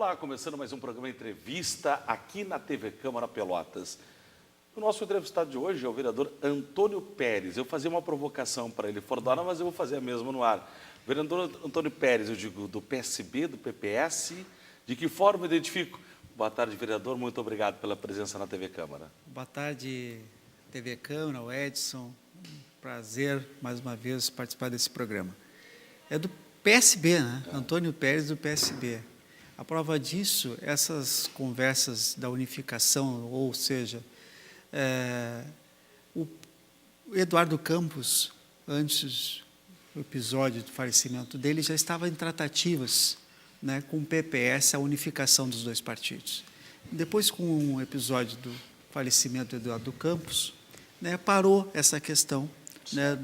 Olá, começando mais um programa Entrevista aqui na TV Câmara Pelotas. O nosso entrevistado de hoje é o vereador Antônio Pérez. Eu fazia uma provocação para ele fora da hora, mas eu vou fazer a mesma no ar. Vereador Antônio Pérez, eu digo do PSB, do PPS, de que forma eu identifico? Boa tarde, vereador, muito obrigado pela presença na TV Câmara. Boa tarde, TV Câmara, o Edson. Prazer, mais uma vez, participar desse programa. É do PSB, né? Antônio Pérez, do PSB. A prova disso, essas conversas da unificação, ou seja, o Eduardo Campos, antes do episódio do falecimento dele, já estava em tratativas, né, com o PPS, a unificação dos dois partidos. Depois, com o episódio do falecimento do Eduardo Campos, né, parou essa questão, né,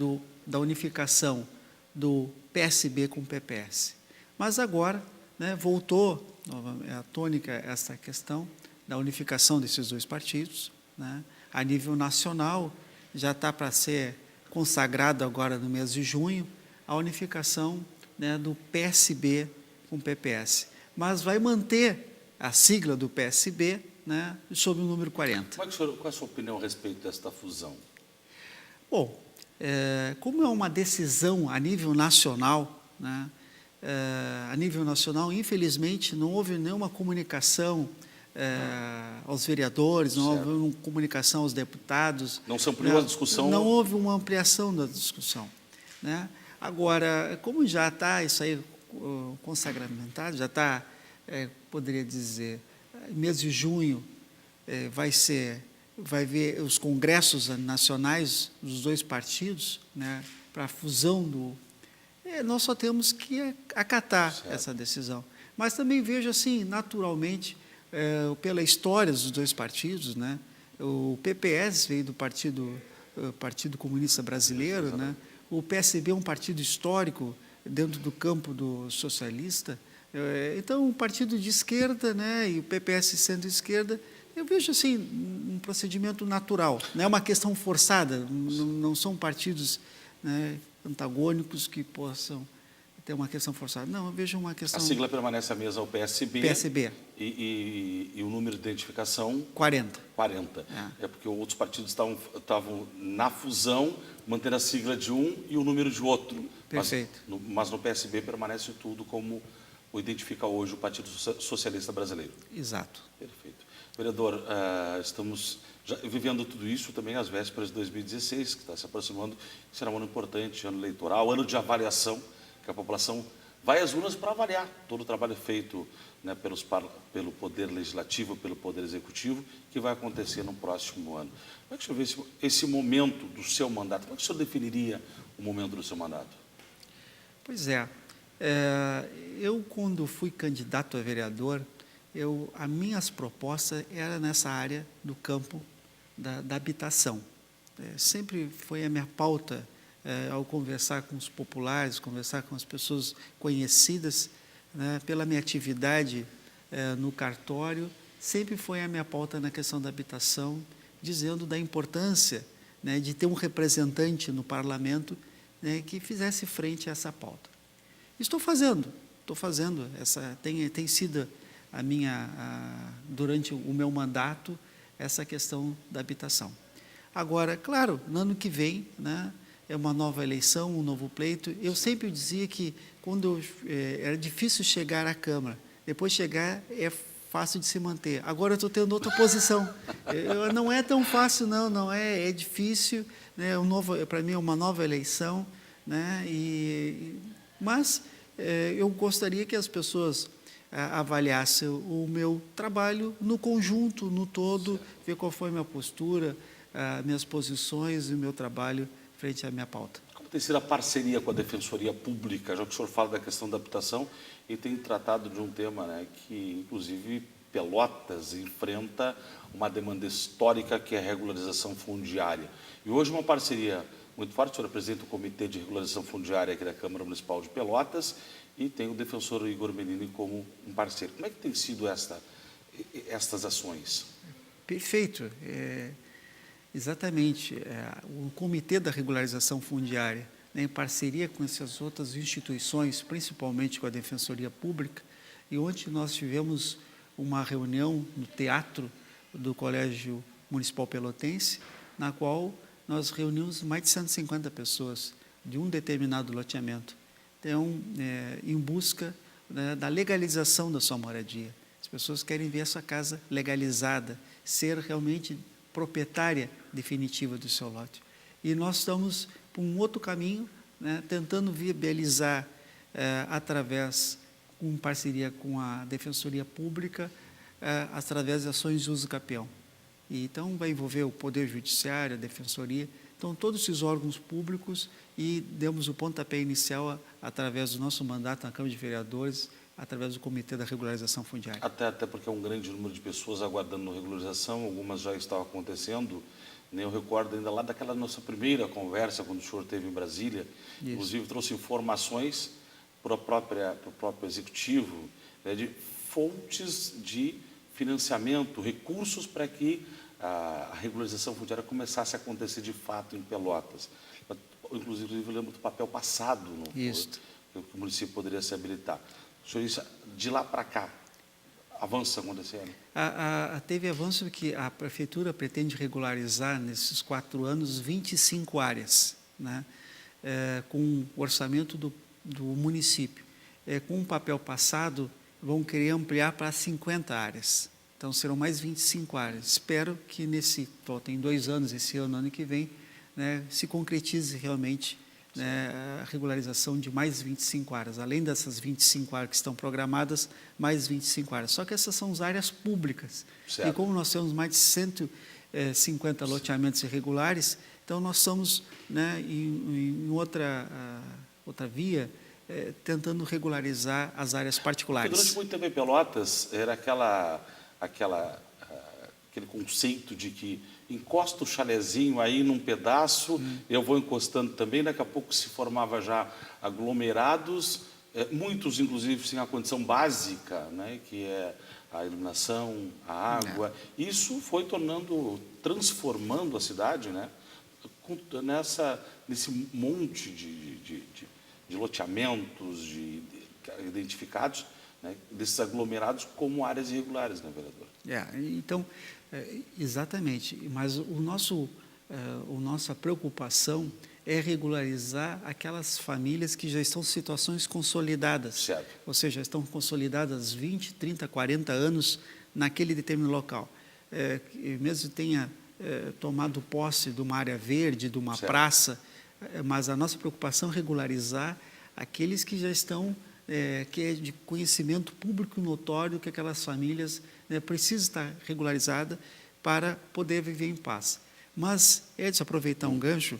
da unificação do PSB com o PPS. Mas agora, né, voltou à tônica essa questão da unificação desses dois partidos, né, a nível nacional. Já está para ser consagrado agora no mês de junho a unificação, né, do PSB com o PPS. Mas vai manter a sigla do PSB, né, sob o número 40. Qual é a sua opinião a respeito desta fusão? Bom, como é uma decisão a nível nacional, né, a nível nacional, infelizmente, não houve nenhuma comunicação aos vereadores, não houve uma comunicação aos deputados. Não se ampliou a discussão? Não houve uma ampliação da discussão, né? Agora, como já está isso aí consagramentado, já está, poderia dizer, mês de junho vai ver os congressos nacionais dos dois partidos, né, para a fusão do... nós só temos que acatar essa decisão. Mas também vejo assim, naturalmente, pela história dos dois partidos, né, o PPS veio do Partido Comunista Brasileiro, né, o PSB é um partido histórico dentro do campo do socialista, então um partido de esquerda, né, e o PPS sendo esquerda, eu vejo assim um procedimento natural, não é uma questão forçada, não são partidos, né, antagônicos que possam ter uma questão forçada. Não, eu vejo uma questão... A sigla permanece a mesma, o PSB. PSB. E o número de identificação? 40. 40. É porque outros partidos estavam na fusão, mantendo a sigla de um e o número de outro. Perfeito. Mas no PSB permanece tudo como o identifica hoje o Partido Socialista Brasileiro. Exato. Perfeito. Vereador, estamos já vivendo tudo isso também às vésperas de 2016, que está se aproximando, que será um ano importante, ano eleitoral, ano de avaliação, que a população vai às urnas para avaliar todo o trabalho feito, né, pelo Poder Legislativo, pelo Poder Executivo, que vai acontecer no próximo ano. Como é que o senhor vê esse momento do seu mandato? Como é que o senhor definiria o momento do seu mandato? Pois é. Eu, quando fui candidato a vereador, as minhas propostas eram nessa área do campo da habitação. Sempre foi a minha pauta, ao conversar com os populares, conversar com as pessoas conhecidas, né, pela minha atividade no cartório, sempre foi a minha pauta na questão da habitação, dizendo da importância, né, de ter um representante no parlamento, né, que fizesse frente a essa pauta. Estou fazendo tem sido durante o meu mandato, essa questão da habitação. Agora, claro, no ano que vem, né, é uma nova eleição, um novo pleito. Eu sempre dizia que quando era difícil chegar à Câmara, depois chegar é fácil de se manter. Agora eu estou tendo outra posição. Não é tão fácil, não é difícil, né, para mim é uma nova eleição, né, mas eu gostaria que as pessoas avaliassem o meu trabalho no conjunto, no todo, ver qual foi a minha postura, minhas posições e o meu trabalho frente à minha pauta. Como tem sido a parceria com a Defensoria Pública, já que o senhor fala da questão da habitação e tem tratado de um tema, né, que, inclusive, Pelotas enfrenta uma demanda histórica, que é a regularização fundiária. E hoje uma parceria muito forte, o senhor representa o Comitê de Regularização Fundiária aqui da Câmara Municipal de Pelotas e tem o defensor Igor Menini como um parceiro. Como é que tem sido estas ações? Perfeito. Exatamente. O Comitê da Regularização Fundiária, né, em parceria com essas outras instituições, principalmente com a Defensoria Pública, E ontem nós tivemos uma reunião no teatro do Colégio Municipal Pelotense, na qual nós reunimos mais de 150 pessoas de um determinado loteamento. Então, em busca, né, da legalização da sua moradia. As pessoas querem ver a sua casa legalizada, ser realmente proprietária definitiva do seu lote. E nós estamos por um outro caminho, né, tentando viabilizar, com parceria com a Defensoria Pública, através de ações de uso capião. E, então, vai envolver o Poder Judiciário, a Defensoria, então, todos esses órgãos públicos, e demos o pontapé inicial através do nosso mandato na Câmara de Vereadores, através do Comitê da Regularização Fundiária. Até porque é um grande número de pessoas aguardando regularização, algumas já estavam acontecendo. Eu recordo ainda lá daquela nossa primeira conversa, quando o senhor esteve em Brasília, isso. Inclusive trouxe informações para o próprio Executivo, né, de fontes de financiamento, recursos para que a regularização fundiária começasse a acontecer de fato em Pelotas. Inclusive, eu lembro do papel passado que o município poderia se habilitar. Senhor, de lá para cá, avanços aconteceram? Teve avanço porque a Prefeitura pretende regularizar, nesses 4 anos, 25 áreas, né, com o orçamento do município. Com o papel passado, vão querer ampliar para 50 áreas. Então, serão mais 25 áreas. Espero que tem 2 anos, esse ano que vem, né, se concretize realmente, né, a regularização de mais 25 áreas. Além dessas 25 áreas que estão programadas, mais 25 áreas. Só que essas são as áreas públicas. Certo. E como nós temos mais de 150 loteamentos irregulares, então nós estamos, né, em outra via, tentando regularizar as áreas particulares. Porque durante muito tempo em Pelotas, era aquele conceito de que encosta o chalezinho aí num pedaço, eu vou encostando também, daqui a pouco se formava já aglomerados, muitos inclusive sem a condição básica, né, que é a iluminação, a água. Isso foi transformando a cidade, né, nesse monte de loteamentos identificados, né, desses aglomerados como áreas irregulares, né, vereador? Então, exatamente, mas nossa preocupação é regularizar aquelas famílias que já estão em situações consolidadas, certo. Ou seja, estão consolidadas 20, 30, 40 anos naquele determinado local. Mesmo tenha tomado posse de uma área verde, de uma certo. Praça, mas a nossa preocupação é regularizar aqueles que já estão, que é de conhecimento público notório que aquelas famílias, né, precisam estar regularizadas para poder viver em paz. Mas, Edson, aproveitar um gancho,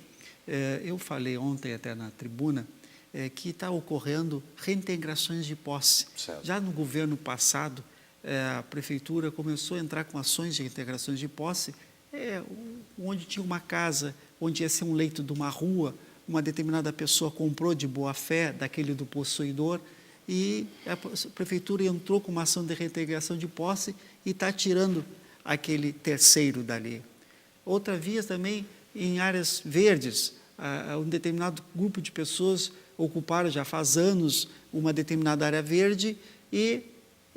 eu falei ontem até na tribuna, que está ocorrendo reintegrações de posse. Certo. Já no governo passado, a Prefeitura começou a entrar com ações de reintegrações de posse, onde tinha uma casa, onde ia ser um leito de uma rua, uma determinada pessoa comprou de boa fé daquele do possuidor, e a Prefeitura entrou com uma ação de reintegração de posse e está tirando aquele terceiro dali. Outra via também, em áreas verdes, um determinado grupo de pessoas ocuparam já faz anos uma determinada área verde e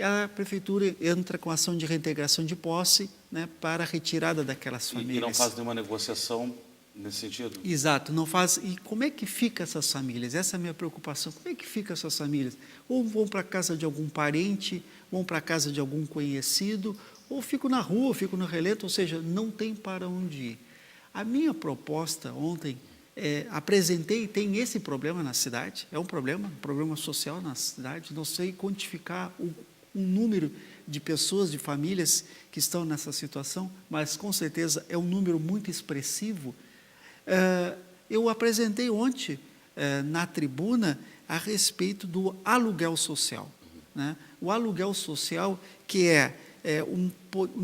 a Prefeitura entra com ação de reintegração de posse, né, para a retirada daquelas famílias. E não faz nenhuma negociação nesse sentido? Exato, não faz. E como é que ficam essas famílias? Essa é a minha preocupação. Como é que ficam essas famílias? Ou vão para a casa de algum parente, vão para a casa de algum conhecido, ou ficam na rua, ficam no relento, ou seja, não tem para onde ir. A minha proposta ontem, apresentei, tem esse problema na cidade, é um problema social na cidade, não sei quantificar um número de pessoas, de famílias que estão nessa situação, mas com certeza é um número muito expressivo. Eu apresentei ontem na tribuna a respeito do aluguel social, né? O aluguel social que é um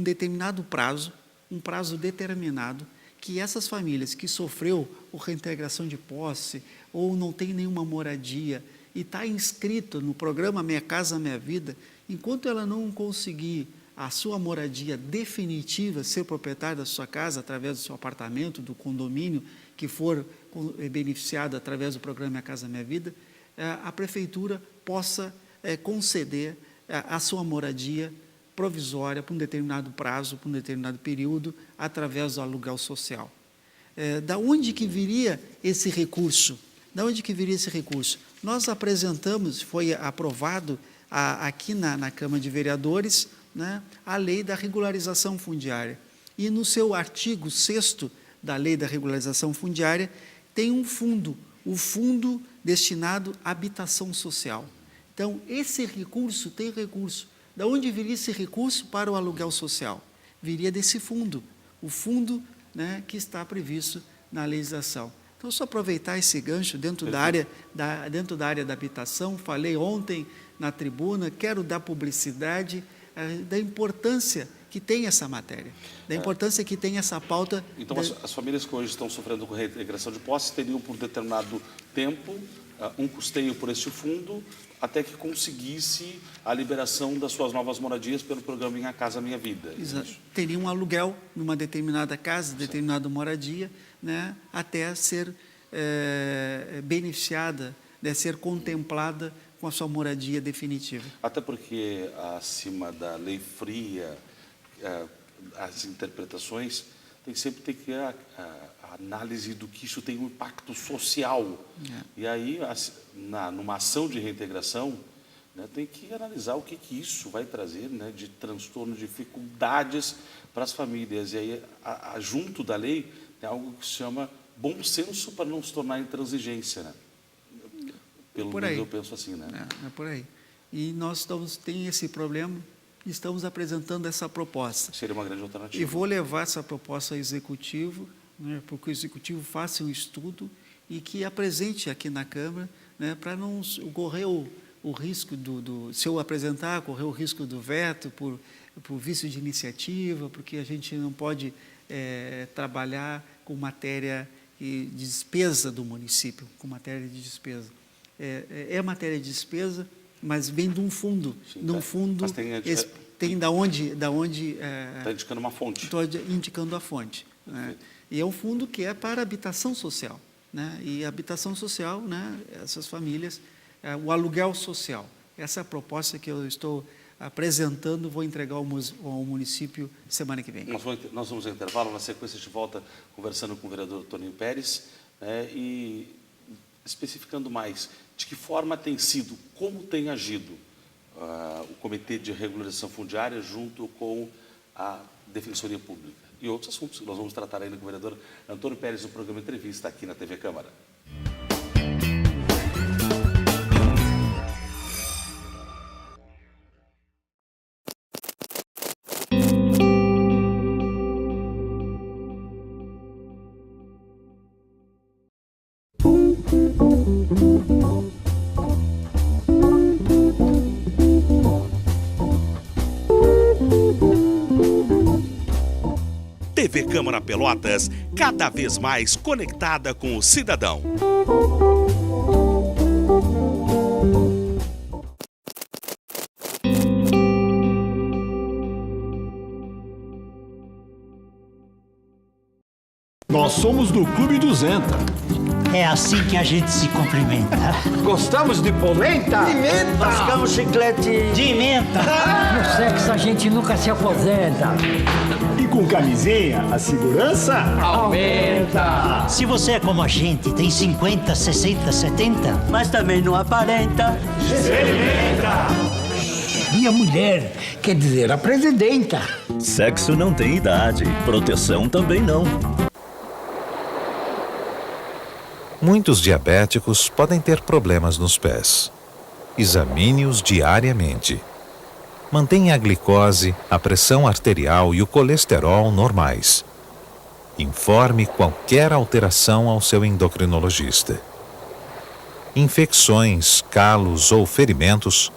determinado prazo, um prazo determinado, que essas famílias que sofreu reintegração de posse ou não tem nenhuma moradia e está inscrito no programa Minha Casa Minha Vida, enquanto ela não conseguir a sua moradia definitiva, ser proprietária da sua casa através do seu apartamento, do condomínio que for beneficiado através do programa Minha Casa Minha Vida, a Prefeitura possa conceder a sua moradia provisória por um determinado prazo, por um determinado período, através do aluguel social. Da onde que viria esse recurso? Da onde que viria esse recurso? Nós apresentamos, foi aprovado aqui na Câmara de Vereadores, né, a Lei da Regularização Fundiária. E no seu artigo 6º da Lei da Regularização Fundiária, tem um fundo, o Fundo destinado à habitação social. Então, esse recurso tem recurso. Da onde viria esse recurso para o aluguel social? Viria desse fundo, o fundo, né, que está previsto na legislação. Então, só aproveitar esse gancho dentro da área da habitação, falei ontem na tribuna, quero dar publicidade da importância que tem essa matéria, da importância que tem essa pauta. Então, as famílias que hoje estão sofrendo com reintegração de posse teriam, por determinado tempo, um custeio por este fundo, até que conseguisse a liberação das suas novas moradias pelo programa Minha Casa Minha Vida. Exato. Teria um aluguel numa determinada casa, determinada moradia, né, até ser beneficiada, ser contemplada com a sua moradia definitiva. Até porque, acima da lei fria, as interpretações, sempre tem que ter a análise do que isso tem um impacto social. E aí, numa ação de reintegração, né, tem que analisar o que isso vai trazer, né, de transtorno, de dificuldades para as famílias. E aí, junto da lei, tem algo que se chama bom senso para não se tornar intransigência, né? Pelo menos eu penso assim, né? É por aí. E nós tem esse problema, estamos apresentando essa proposta. Seria uma grande alternativa. E vou levar essa proposta ao Executivo, né, para que o Executivo faça um estudo e que apresente aqui na Câmara, né, para não correr o risco se eu apresentar, correr o risco do veto por vício de iniciativa, porque a gente não pode trabalhar com matéria de despesa do município, com matéria de despesa. É matéria de despesa, mas vem de um fundo. Sim, de um fundo. Mas tem da onde está indicando uma fonte. Estou indicando a fonte. Né? E é um fundo que é para habitação social. Né? E a habitação social, né, essas famílias, o aluguel social. Essa é a proposta que eu estou apresentando, vou entregar ao município semana que vem. Nós vamos ao intervalo, na sequência a gente volta conversando com o vereador Toninho Pérez, né, e especificando mais de que forma tem sido, como tem agido o Comitê de Regularização Fundiária junto com a Defensoria Pública. E outros assuntos que nós vamos tratar ainda com o vereador Antônio Pérez no programa Entrevista aqui na TV Câmara. TV Câmara Pelotas, cada vez mais conectada com o cidadão. Nós somos do Clube 200. É assim que a gente se cumprimenta. Gostamos de polenta? Pimenta! Mascamos chiclete de menta! No sexo a gente nunca se aposenta. E com camisinha, a segurança aumenta. Se você é como a gente, tem 50, 60, 70, mas também não aparenta, experimenta. E a mulher, quer dizer, a presidenta. Sexo não tem idade, proteção também não. Muitos diabéticos podem ter problemas nos pés. Examine-os diariamente. Mantenha a glicose, a pressão arterial e o colesterol normais. Informe qualquer alteração ao seu endocrinologista. Infecções, calos ou ferimentos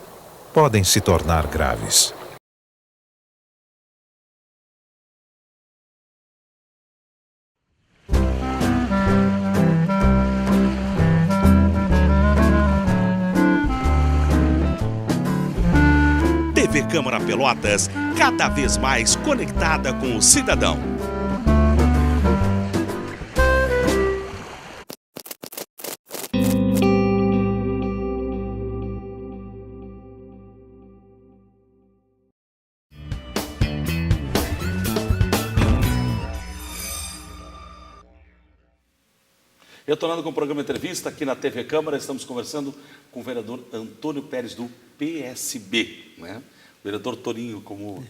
podem se tornar graves. TV Câmara Pelotas, cada vez mais conectada com o cidadão. Retornando com o programa Entrevista, aqui na TV Câmara, estamos conversando com o vereador Antônio Pérez, do PSB. Né? O vereador Toninho, como...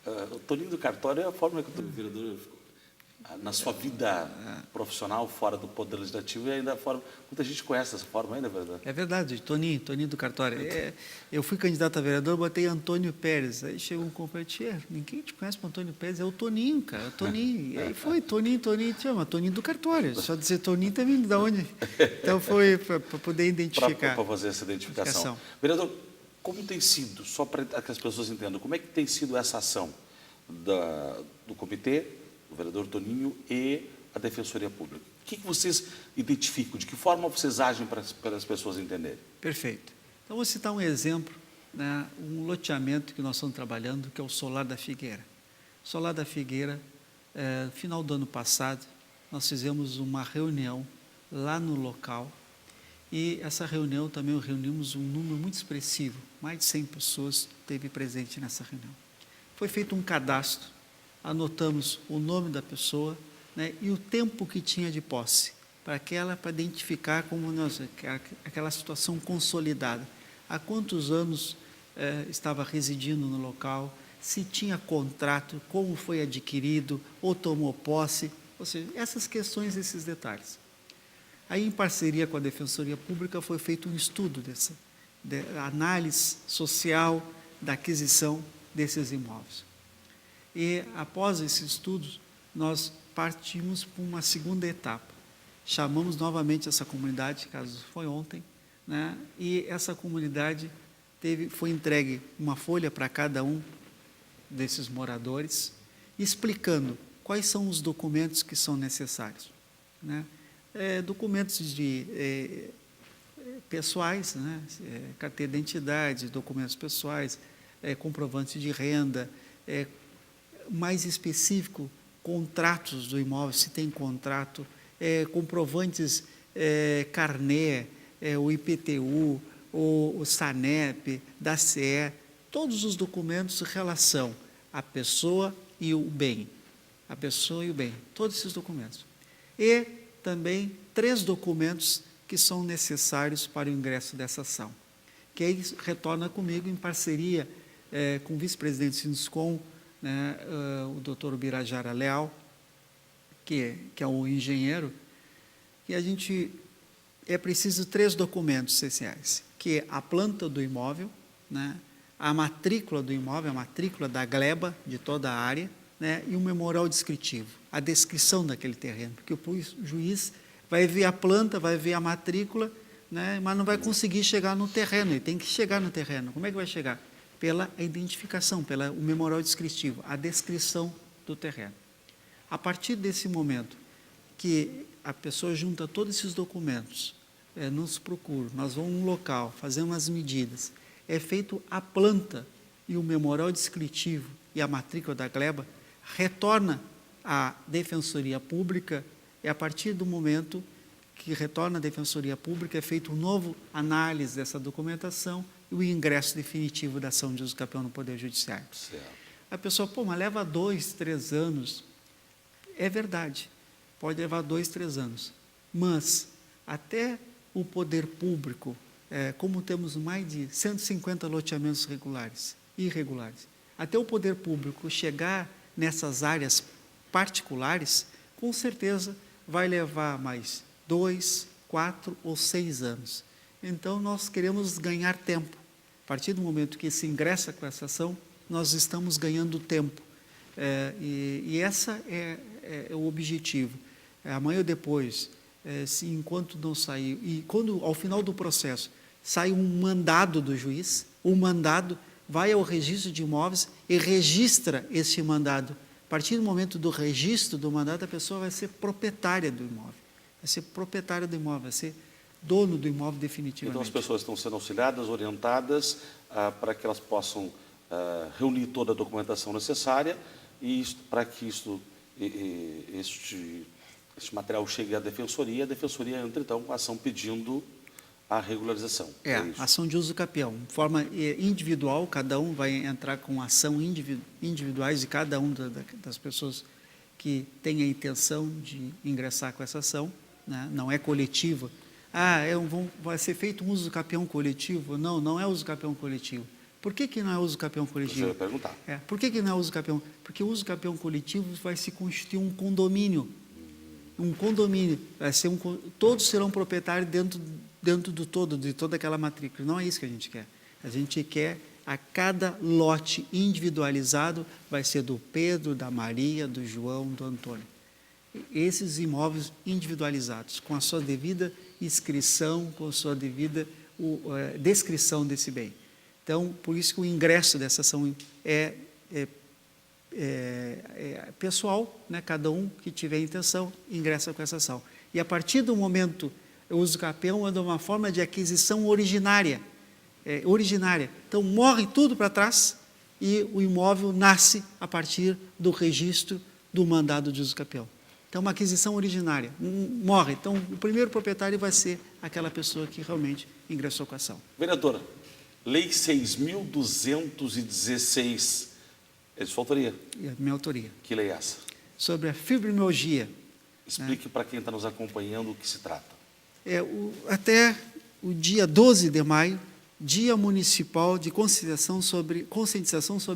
o Toninho do cartório é a forma que o vereador... na sua vida profissional, fora do Poder Legislativo, e ainda a forma... Muita gente conhece essa forma ainda, verdade? É verdade, Toninho do cartório. Eu fui candidato a vereador, botei Antônio Pérez. Aí chegou um companheiro, ninguém te conhece para Antônio Pérez, é o Toninho, cara, o Toninho. E aí foi, Toninho, chama Toninho do cartório. Só dizer Toninho também, de onde? Então foi para poder identificar. Para fazer essa identificação. Vereador, como tem sido, só para que as pessoas entendam, como é que tem sido essa ação do comitê, o vereador Toninho e a Defensoria Pública? O que vocês identificam? De que forma vocês agem para as pessoas entenderem? Perfeito. Então, vou citar um exemplo, né, um loteamento que nós estamos trabalhando, que é o Solar da Figueira. Solar da Figueira, final do ano passado, nós fizemos uma reunião lá no local e essa reunião também reunimos um número muito expressivo, mais de 100 pessoas esteve presente nessa reunião. Foi feito um cadastro, anotamos o nome da pessoa, né, e o tempo que tinha de posse, para identificar como aquela situação consolidada. Há quantos anos estava residindo no local, se tinha contrato, como foi adquirido, ou tomou posse, ou seja, essas questões, esses detalhes. Aí, em parceria com a Defensoria Pública, foi feito um estudo análise social da aquisição desses imóveis. E, após esses estudos, nós partimos para uma segunda etapa. Chamamos novamente essa comunidade, caso foi ontem, né? E essa comunidade foi entregue uma folha para cada um desses moradores, explicando quais são os documentos que são necessários. Né? Documentos pessoais, né? Carteira de identidade, documentos pessoais, comprovantes de renda, mais específico, contratos do imóvel, se tem contrato, comprovantes, carnê, o IPTU, o SANEP, da CE, todos os documentos em relação à pessoa e o bem. A pessoa e o bem, todos esses documentos. E também 3 documentos que são necessários para o ingresso dessa ação, que aí retorna comigo em parceria com o vice-presidente do Sinscom, né, o doutor Birajara Leal, que é um engenheiro, que a gente preciso 3 documentos essenciais, que é a planta do imóvel, né, a matrícula do imóvel, a matrícula da gleba de toda a área, né, e um memorial descritivo, a descrição daquele terreno, porque o juiz vai ver a planta, vai ver a matrícula, né, mas não vai conseguir chegar no terreno, ele tem que chegar no terreno. Como é que vai chegar? Pela identificação, pelo memorial descritivo, a descrição do terreno. A partir desse momento que a pessoa junta todos esses documentos, nos procura, nós vamos a um local, fazemos as medidas, é feito a planta e o memorial descritivo e a matrícula da gleba, retorna à Defensoria Pública, e a partir do momento que retorna à Defensoria Pública é feito um novo análise dessa documentação e o ingresso definitivo da ação de uso campeão no Poder Judiciário. Certo. A pessoa, mas leva 2, 3 anos. É verdade, pode levar 2, 3 anos, mas até o Poder Público, como temos mais de 150 loteamentos regulares e irregulares, até o Poder Público chegar nessas áreas particulares, com certeza vai levar mais 2, 4 ou 6 anos. Então, nós queremos ganhar tempo. A partir do momento que se ingressa com essa ação, nós estamos ganhando tempo. E esse é o objetivo. Amanhã ou depois, se enquanto não sair, e quando ao final do processo sai um mandado do juiz, o mandado vai ao registro de imóveis e registra esse mandado. A partir do momento do registro do mandado, a pessoa vai ser proprietária do imóvel. Vai ser proprietária do imóvel, vai ser dono do imóvel definitivamente. Então, as pessoas estão sendo auxiliadas, orientadas, para que elas possam reunir toda a documentação necessária e para que este material chegue à Defensoria, a Defensoria entra, então, com a ação pedindo a regularização. Ação de uso capião. De forma individual, cada um vai entrar com ação individuais de cada uma das pessoas que tem a intenção de ingressar com essa ação, né? Não é coletiva. Vai ser feito um uso capião coletivo? Não, não é uso capião coletivo. Por que não é uso capião coletivo? Eu ia perguntar. Por que não é uso capião? Porque o uso capião coletivo vai se constituir um condomínio. Um condomínio. Todos serão proprietários dentro do todo, de toda aquela matrícula. Não é isso que a gente quer. A gente quer a cada lote individualizado, vai ser do Pedro, da Maria, do João, do Antônio. Esses imóveis individualizados, com a sua devida inscrição, com a sua devida descrição desse bem. Então, por isso que o ingresso dessa ação é pessoal, né? Cada um que tiver intenção ingressa com essa ação. E a partir do momento, o uso capião é uma forma de aquisição originária. Então, morre tudo para trás e o imóvel nasce a partir do registro do mandado de uso capião. Então, uma aquisição originária, morre. Então, o primeiro proprietário vai ser aquela pessoa que realmente ingressou com a ação. Vereadora, Lei 6.216, é de sua autoria? É minha autoria. Que lei é essa? Sobre a fibromialgia. Explique para quem está nos acompanhando o que se trata. Até o dia 12 de maio, Dia Municipal de Conscientização sobre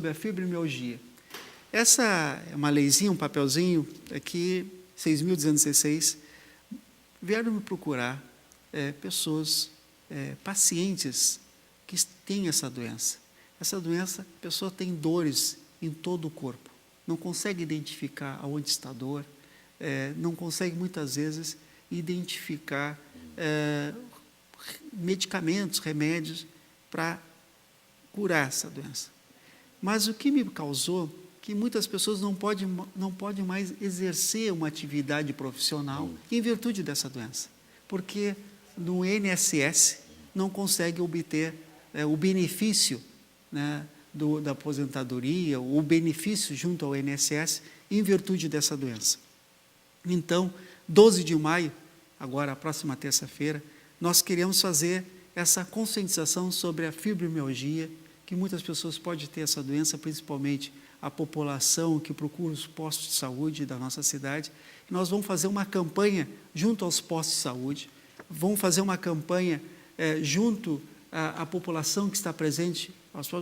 a Fibromialgia. Essa é uma leizinha, um papelzinho, aqui, 6.216, vieram me procurar pessoas, pacientes que têm essa doença. Essa doença, a pessoa tem dores em todo o corpo, não consegue identificar aonde está a dor, não consegue muitas vezes identificar medicamentos, remédios para curar essa doença. Mas o que me causou que muitas pessoas não podem mais exercer uma atividade profissional em virtude dessa doença, porque no INSS não consegue obter o benefício, né, da aposentadoria, o benefício junto ao INSS em virtude dessa doença. Então, 12 de maio, agora a próxima terça-feira, nós queremos fazer essa conscientização sobre a fibromialgia, que muitas pessoas podem ter essa doença, principalmente a população que procura os postos de saúde da nossa cidade. Nós vamos fazer uma campanha junto aos postos de saúde, vamos fazer uma campanha junto à população que está presente,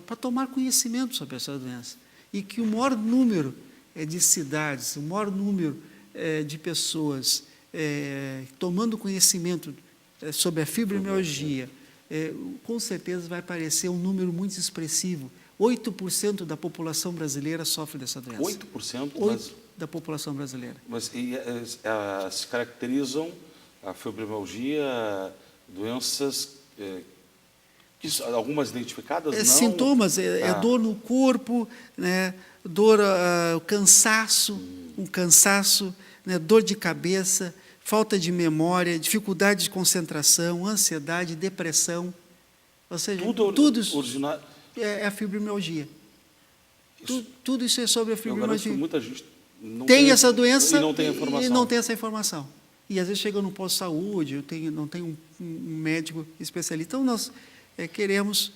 para tomar conhecimento sobre essa doença. E que o maior número de cidades, o maior número de pessoas tomando conhecimento sobre a fibromialgia, com certeza vai aparecer um número muito expressivo. 8% da população brasileira sofre dessa doença. 8%? 8% da população brasileira. Mas se caracterizam a fibromialgia, doenças, algumas identificadas? Não? Sintomas, dor no corpo, né, dor, cansaço, um cansaço, né, dor de cabeça, falta de memória, dificuldade de concentração, ansiedade, depressão. Ou seja, tudo isso é a fibromialgia. Tudo isso é sobre a fibromialgia. Muita gente não tem essa doença e não tem essa informação. E às vezes chega no posto de saúde, não tem um médico especialista. Então, nós queremos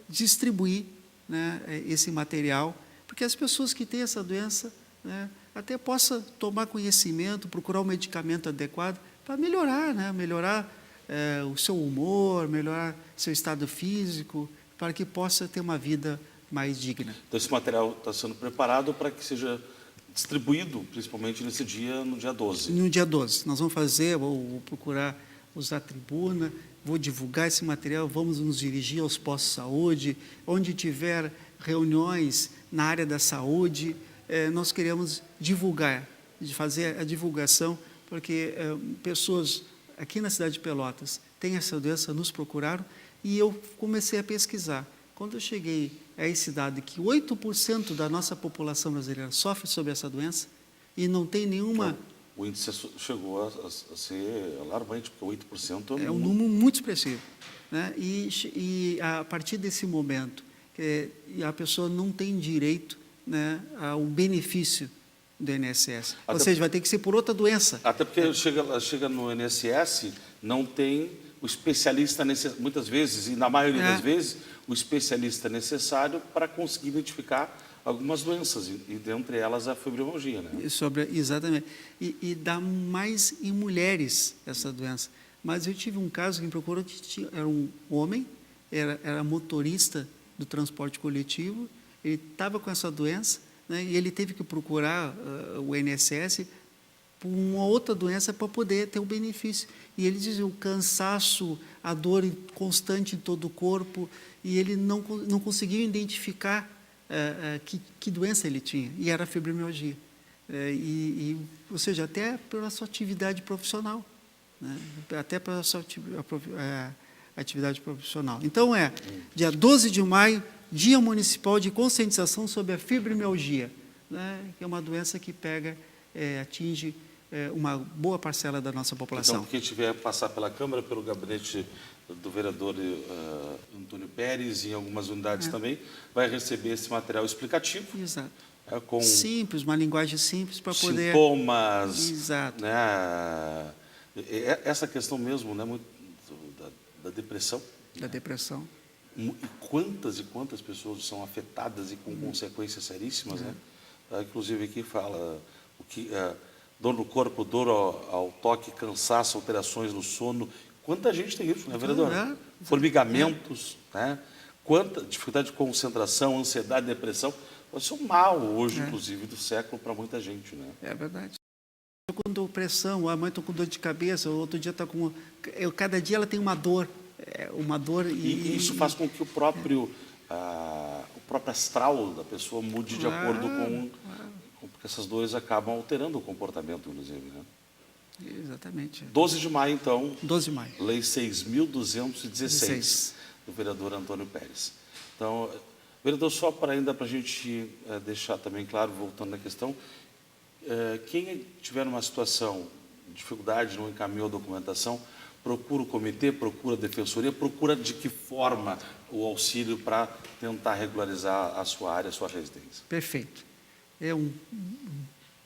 distribuir, né, esse material, porque as pessoas que têm essa doença, né, até possam tomar conhecimento, procurar um medicamento adequado para melhorar, né, o seu humor, melhorar seu estado físico, para que possa ter uma vida mais digna. Então, esse material está sendo preparado para que seja distribuído, principalmente nesse dia, no dia 12. No dia 12. Nós vamos vou procurar usar a tribuna, vou divulgar esse material, vamos nos dirigir aos postos de saúde, onde tiver reuniões na área da saúde, nós queremos divulgar, fazer a divulgação, porque pessoas aqui na cidade de Pelotas têm essa doença, nos procuraram, e eu comecei a pesquisar. Quando eu cheguei a esse dado que 8% da nossa população brasileira sofre sobre essa doença e não tem nenhuma... Então, o índice chegou a ser alarmante, porque 8% é um número muito expressivo, né? E a partir desse momento, a pessoa não tem direito, né, ao benefício do INSS. Ou seja, vai ter que ser por outra doença. Até porque chega no INSS, não tem o especialista muitas vezes, e na maioria das vezes, o especialista necessário para conseguir identificar algumas doenças, e dentre elas a fibromialgia, né? Exatamente. E dá mais em mulheres essa doença. Mas eu tive um caso que me procurou, era um homem, era motorista do transporte coletivo, ele estava com essa doença, né, e ele teve que procurar o INSS por uma outra doença para poder ter o benefício. E ele dizia o cansaço, a dor constante em todo o corpo, e ele não conseguiu identificar que doença ele tinha, e era a fibromialgia. Ou seja, até pela sua atividade profissional, né? Até pela sua atividade profissional. Então, dia 12 de maio, Dia Municipal de Conscientização sobre a Fibromialgia, né? Que é uma doença que atinge uma boa parcela da nossa população. Então, quem tiver passar pela Câmara, pelo gabinete do vereador Antônio Pérez, e em algumas unidades também, vai receber esse material explicativo. Exato. Com simples, uma linguagem simples para poder... Sintomas. Exato. Né, essa questão mesmo, né, muito da depressão. Da depressão. E quantas pessoas são afetadas e com consequências seríssimas, né? Inclusive aqui fala dor no corpo, dor ao toque, cansaço, alterações no sono. Quanta gente tem isso, né, vereador? Formigamentos, né? Quanta dificuldade de concentração, ansiedade, depressão. Isso é um mal hoje, inclusive, do século para muita gente, né? É verdade. Estou com pressão, a mãe está com dor de cabeça, o outro dia está com... Cada dia ela tem uma dor. E isso faz com que o próprio astral da pessoa mude de acordo com... Porque essas dores acabam alterando o comportamento, inclusive, né? Exatamente. 12 de maio, então. 12 de maio. Lei 6.216, do vereador Antônio Pérez. Então, vereador, só para a gente deixar também claro, voltando à questão, quem tiver numa situação de dificuldade, não encaminhou a documentação, procura o comitê, procura a defensoria, procura de que forma o auxílio para tentar regularizar a sua área, a sua residência. Perfeito. É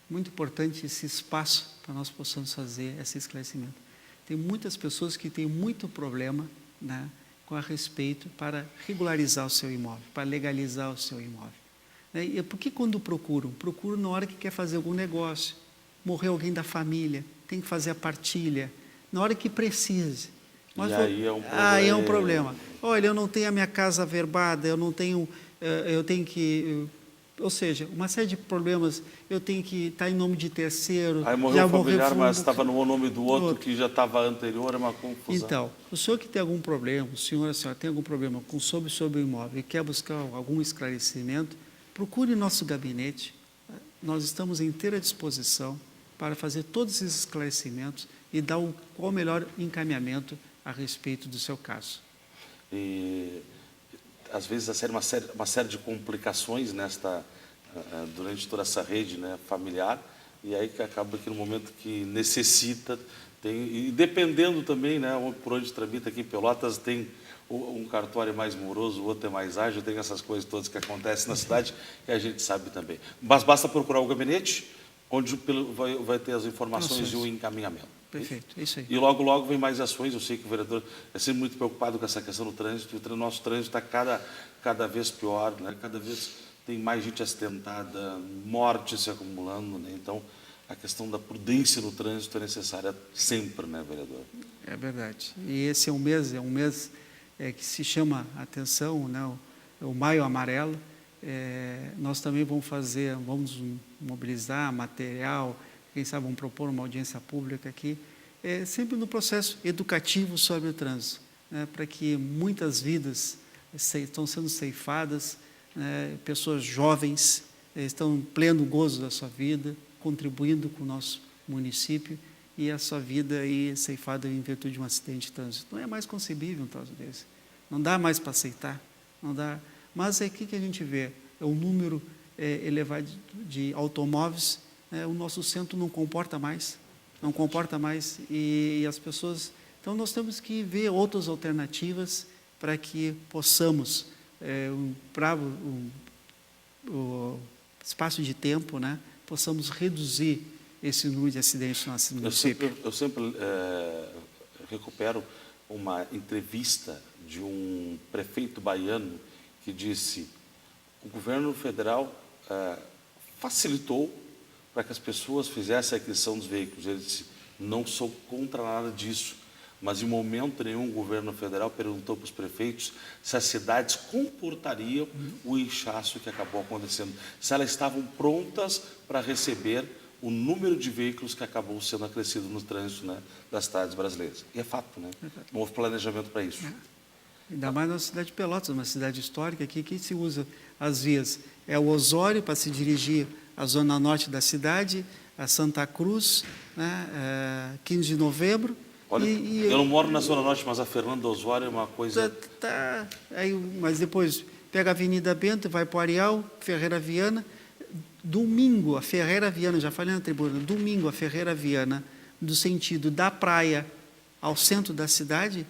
muito importante esse espaço para nós possamos fazer esse esclarecimento. Tem muitas pessoas que têm muito problema, né, com a respeito para regularizar o seu imóvel, para legalizar o seu imóvel. E por que quando procuram? Procuram na hora que quer fazer algum negócio, morreu alguém da família, tem que fazer a partilha, na hora que precise. Mas aí é um problema. Aí é um problema. Olha, eu não tenho a minha casa averbada, eu tenho que... Ou seja, uma série de problemas, eu tenho que estar em nome de terceiro. Aí morreu o familiar, mas estava no nome do outro que já estava anterior, é uma confusão. Então, o senhor que tem algum problema, a senhora tem algum problema sobre o imóvel e quer buscar algum esclarecimento, procure nosso gabinete. Nós estamos em inteira disposição para fazer todos esses esclarecimentos e dar qual o melhor encaminhamento a respeito do seu caso. E às vezes uma série de complicações durante toda essa rede, né, familiar, e aí que acaba que no momento que necessita, e dependendo também, né, por onde tramita aqui em Pelotas, tem um cartório mais moroso, o outro é mais ágil, tem essas coisas todas que acontecem na cidade, que a gente sabe também. Mas basta procurar o gabinete, onde vai ter as informações e o encaminhamento. Perfeito, é isso aí. E logo, logo vem mais ações. Eu sei que o vereador é sempre muito preocupado com essa questão do trânsito, e o nosso trânsito está cada vez pior, né? Cada vez tem mais gente acidentada, morte se acumulando, né? Então, a questão da prudência no trânsito é necessária sempre, né, vereador? É verdade. E esse é um mês que se chama a atenção, né? O Maio Amarelo. Nós também vamos mobilizar material, quem sabe vamos propor uma audiência pública aqui, sempre no processo educativo sobre o trânsito, né, para que muitas vidas estão sendo ceifadas, né, pessoas jovens estão em pleno gozo da sua vida, contribuindo com o nosso município, e a sua vida aí ceifada em virtude de um acidente de trânsito. Não é mais concebível um troço desse. Não dá mais para aceitar, não dá. Mas aqui que a gente vê é um número elevado de automóveis. O nosso centro não comporta mais, e as pessoas... Então, nós temos que ver outras alternativas para que possamos, o espaço de tempo, né, possamos reduzir esse número de acidentes no nosso município. Eu sempre recupero uma entrevista de um prefeito baiano que disse: o governo federal facilitou para que as pessoas fizessem a aquisição dos veículos. Ele disse, não sou contra nada disso, mas em momento nenhum o governo federal perguntou para os prefeitos se as cidades comportariam o inchaço que acabou acontecendo, se elas estavam prontas para receber o número de veículos que acabou sendo acrescido no trânsito, né, das cidades brasileiras. E é fato, né? Não houve planejamento para isso. Ainda mais na cidade de Pelotas, uma cidade histórica aqui, que se usa as vias. É o Osório para se dirigir à zona norte da cidade, a Santa Cruz, né, 15 de novembro. Olha, eu não moro na Zona Norte, mas a Fernando Osório é uma coisa... Aí, mas depois pega a Avenida Bento, vai para o Areal, Ferreira Viana. Domingo, a Ferreira Viana, já falei na tribuna, domingo a Ferreira Viana, do sentido da praia ao centro da cidade,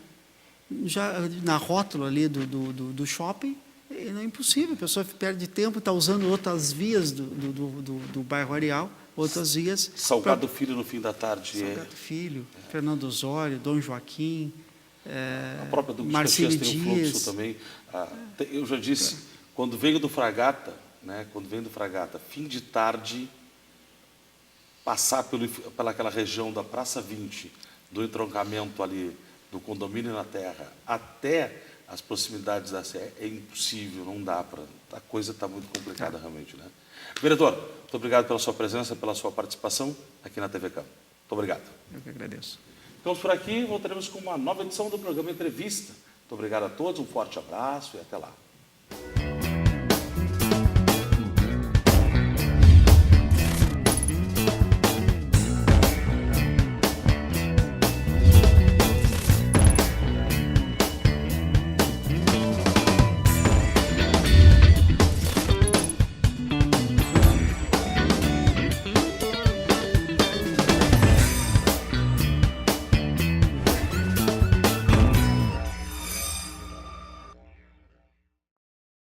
já na rótula ali do shopping, não é impossível, a pessoa perde tempo, está usando outras vias do bairro Areal, outras vias. Salgado Filho no fim da tarde. Salgado Filho, Fernando Osório, Dom Joaquim, a própria do Marcílio tem Dias. um fluxo também. Eu já disse, quando venho do Fragata, né, fim de tarde, passar pelaquela região da Praça 20, do entroncamento ali do condomínio na Terra, até as proximidades da Sé, é impossível, não dá para... A coisa está muito complicada realmente, né? Vereador, muito obrigado pela sua presença, pela sua participação aqui na TV Câmara. Muito obrigado. Eu que agradeço. Ficamos por aqui, voltaremos com uma nova edição do programa Entrevista. Muito obrigado a todos, um forte abraço e até lá.